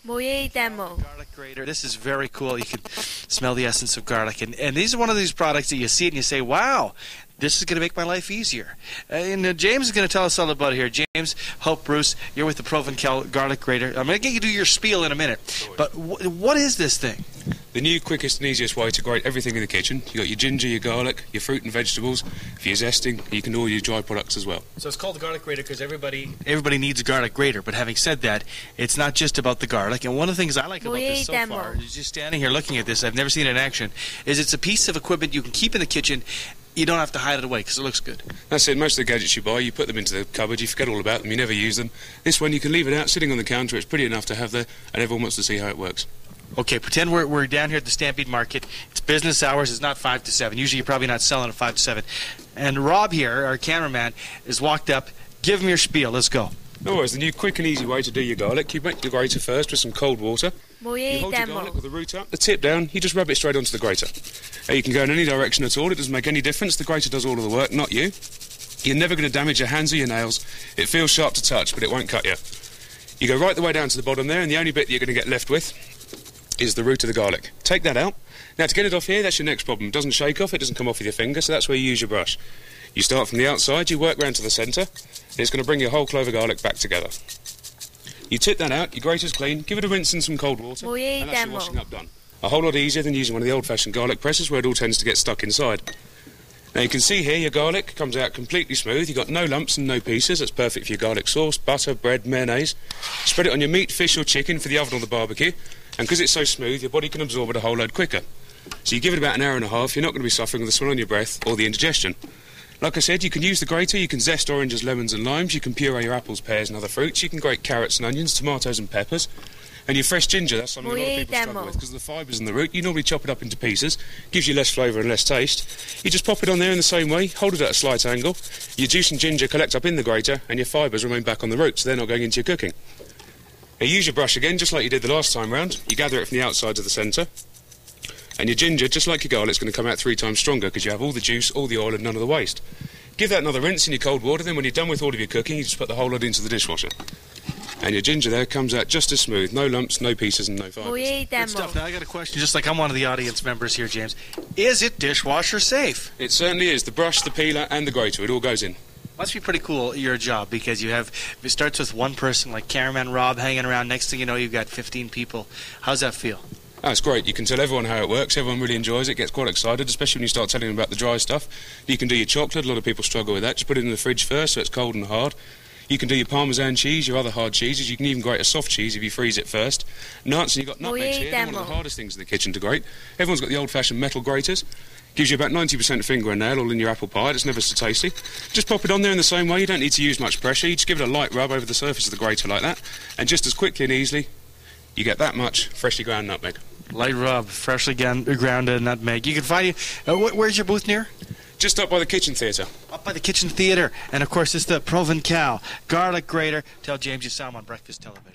Muy demo. Garlic grater. This is very cool. You can smell the essence of garlic. And these are one of these products that you see it and you say, wow, this is going to make my life easier. And James is going to tell us all about it here. James, Hope, Bruce, you're with the Provencal Garlic Grater. I'm going to get you to do your spiel in a minute. But what is this thing? The new, quickest and easiest way to grate everything in the kitchen. You've got your ginger, your garlic, your fruit and vegetables. If you're zesting, you can do all your dry products as well. So it's called the garlic grater because everybody needs a garlic grater. But having said that, it's not just about the garlic. And one of the things I like about this so far, is just standing here looking at this, I've never seen it in action, is it's a piece of equipment you can keep in the kitchen. You don't have to hide it away because it looks good. That's it. Most of the gadgets you buy, you put them into the cupboard, you forget all about them, you never use them. This one, you can leave it out sitting on the counter. It's pretty enough to have there, and everyone wants to see how it works. Okay, pretend we're down here at the Stampede Market. It's business hours. It's not 5 to 7. Usually you're probably not selling at 5 to 7. And Rob here, our cameraman, has walked up. Give him your spiel. Let's go. No worries. The new quick and easy way to do your garlic. You make your grater first with some cold water. Muy You hold your demo. garlic with the root up, the tip down. You just rub it straight onto the grater. You can go in any direction at all. It doesn't make any difference. The grater does all of the work, not you. You're never going to damage your hands or your nails. It feels sharp to touch, but it won't cut you. You go right the way down to the bottom there, and the only bit that you're going to get left with is the root of the garlic. Take that out. Now, to get it off here, that's your next problem. It doesn't shake off, it doesn't come off with your finger, so that's where you use your brush. You start from the outside, you work round to the centre, and it's going to bring your whole clove of garlic back together. You tip that out, your grater's clean, give it a rinse in some cold water, Muy and that's your demo. washing up done. A whole lot easier than using one of the old-fashioned garlic presses where it all tends to get stuck inside. Now, you can see here your garlic comes out completely smooth. You've got no lumps and no pieces. That's perfect for your garlic sauce, butter, bread, mayonnaise. Spread it on your meat, fish or chicken for the oven or the barbecue. And because it's so smooth, your body can absorb it a whole load quicker. So you give it about an hour and a half, you're not going to be suffering with the swell on your breath or the indigestion. Like I said, you can use the grater, you can zest oranges, lemons and limes, you can puree your apples, pears and other fruits, you can grate carrots and onions, tomatoes and peppers. And your fresh ginger, that's something a lot of people struggle with because of the fibres in the root. You normally chop it up into pieces, gives you less flavour and less taste. You just pop it on there in the same way, hold it at a slight angle. Your juice and ginger collect up in the grater and your fibres remain back on the root, so they're not going into your cooking. Now use your brush again, just like you did the last time round. You gather it from the outside to the centre. And your ginger, just like your garlic, is going to come out 3 times stronger because you have all the juice, all the oil and none of the waste. Give that another rinse in your cold water, then when you're done with all of your cooking, you just put the whole lot into the dishwasher. And your ginger there comes out just as smooth. No lumps, no pieces and no fibres. Muy Good demo. stuff. Now I got a question, just like I'm one of the audience members here, James. Is it dishwasher safe? It certainly is. The brush, the peeler and the grater, it all goes in. Must be pretty cool, your job, because it starts with one person like cameraman Rob hanging around. Next thing you know, you've got 15 people. How's that feel? That's great. You can tell everyone how it works. Everyone really enjoys it, gets quite excited, especially when you start telling them about the dry stuff. You can do your chocolate. A lot of people struggle with that. Just put it in the fridge first so it's cold and hard. You can do your Parmesan cheese, your other hard cheeses. You can even grate a soft cheese if you freeze it first. Nuts, and you've got nutmegs here. They're one of the hardest things in the kitchen to grate. Everyone's got the old-fashioned metal graters. Gives you about 90% finger and nail all in your apple pie. It's never so tasty. Just pop it on there in the same way. You don't need to use much pressure. You just give it a light rub over the surface of the grater like that. And just as quickly and easily, you get that much freshly ground nutmeg. Light rub, freshly ground nutmeg. You can find you. Where's your booth near? Just up by the kitchen theatre. Up by the kitchen theatre. And of course, it's the Provencal Garlic Grater. Tell James you saw him on Breakfast Television.